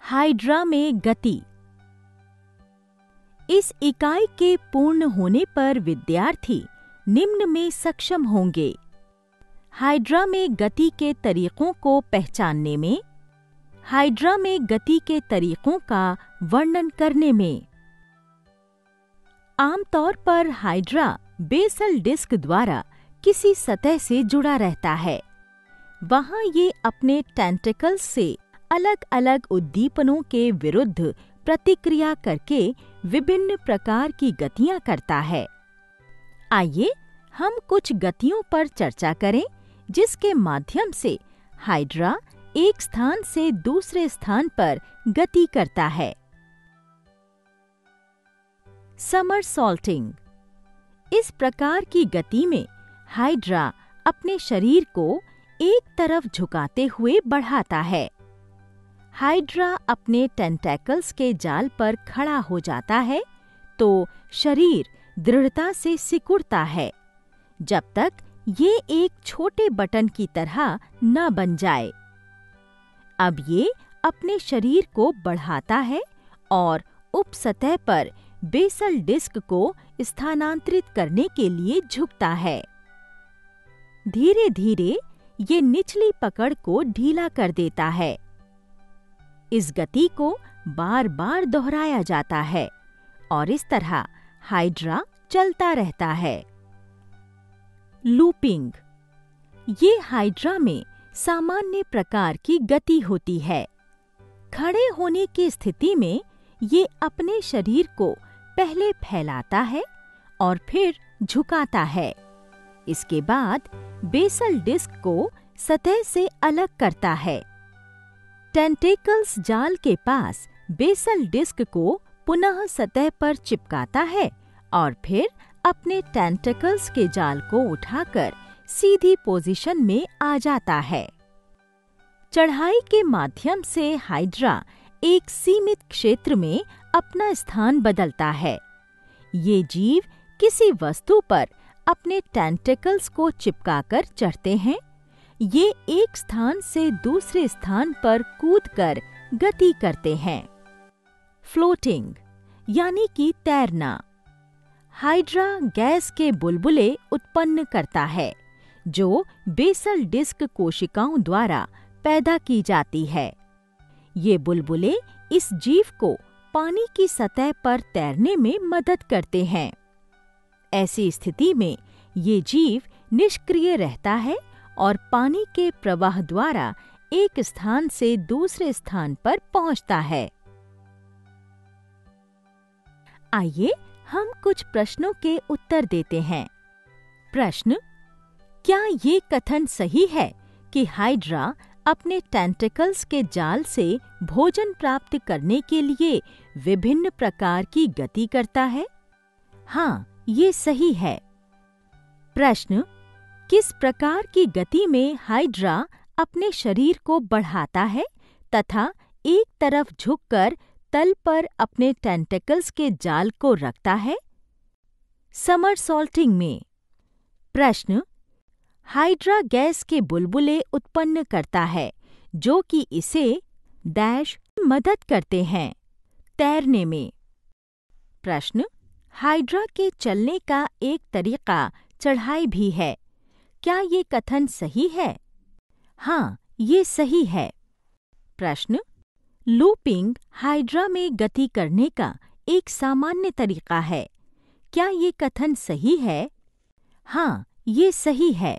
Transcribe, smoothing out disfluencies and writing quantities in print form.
Hydra में गति। इस इकाई के पूर्ण होने पर विद्यार्थी निम्न में सक्षम होंगे। हाइड्रा में गति के तरीकों को पहचानने में, हाइड्रा में गति के तरीकों का वर्णन करने में। आमतौर पर हाइड्रा बेसल डिस्क द्वारा किसी सतह से जुड़ा रहता है। वहां ये अपने टेंटिकल्स से अलग अलग उद्दीपनों के विरुद्ध प्रतिक्रिया करके विभिन्न प्रकार की गतियां करता है। आइए हम कुछ गतियों पर चर्चा करें जिसके माध्यम से हाइड्रा एक स्थान से दूसरे स्थान पर गति करता है। समरसॉल्टिंग। इस प्रकार की गति में हाइड्रा अपने शरीर को एक तरफ झुकाते हुए बढ़ाता है। हाइड्रा अपने टेंटेकल्स के जाल पर खड़ा हो जाता है तो शरीर दृढ़ता से सिकुड़ता है जब तक ये एक छोटे बटन की तरह न बन जाए। अब ये अपने शरीर को बढ़ाता है और उपसतह पर बेसल डिस्क को स्थानांतरित करने के लिए झुकता है। धीरे धीरे ये निचली पकड़ को ढीला कर देता है। इस गति को बार बार दोहराया जाता है और इस तरह हाइड्रा चलता रहता है। लूपिंग। ये हाइड्रा में सामान्य प्रकार की गति होती है। खड़े होने की स्थिति में ये अपने शरीर को पहले फैलाता है और फिर झुकाता है। इसके बाद बेसल डिस्क को सतह से अलग करता है। टेंटेकल्स जाल के पास बेसल डिस्क को पुनः सतह पर चिपकाता है और फिर अपने टेंटेकल्स के जाल को उठाकर सीधी पोजीशन में आ जाता है। चढ़ाई के माध्यम से हाइड्रा एक सीमित क्षेत्र में अपना स्थान बदलता है। ये जीव किसी वस्तु पर अपने टेंटेकल्स को चिपकाकर चढ़ते हैं। ये एक स्थान से दूसरे स्थान पर कूदकर गति करते हैं। फ्लोटिंग यानी कि तैरना। हाइड्रा गैस के बुलबुले उत्पन्न करता है जो बेसल डिस्क कोशिकाओं द्वारा पैदा की जाती है। ये बुलबुले इस जीव को पानी की सतह पर तैरने में मदद करते हैं। ऐसी स्थिति में ये जीव निष्क्रिय रहता है और पानी के प्रवाह द्वारा एक स्थान से दूसरे स्थान पर पहुंचता है। आइए हम कुछ प्रश्नों के उत्तर देते हैं। प्रश्न: क्या ये कथन सही है कि हाइड्रा अपने टेंटिकल्स के जाल से भोजन प्राप्त करने के लिए विभिन्न प्रकार की गति करता है? हाँ, ये सही है। प्रश्न: किस प्रकार की गति में हाइड्रा अपने शरीर को बढ़ाता है तथा एक तरफ झुककर तल पर अपने टेंटिकल्स के जाल को रखता है? समरसॉल्टिंग में। प्रश्न: हाइड्रा गैस के बुलबुले उत्पन्न करता है जो कि इसे डैश मदद करते हैं तैरने में। प्रश्न: हाइड्रा के चलने का एक तरीका चढ़ाई भी है। क्या ये कथन सही है? हाँ, ये सही है। प्रश्न: लूपिंग हाइड्रा में गति करने का एक सामान्य तरीका है। क्या ये कथन सही है? हाँ, ये सही है।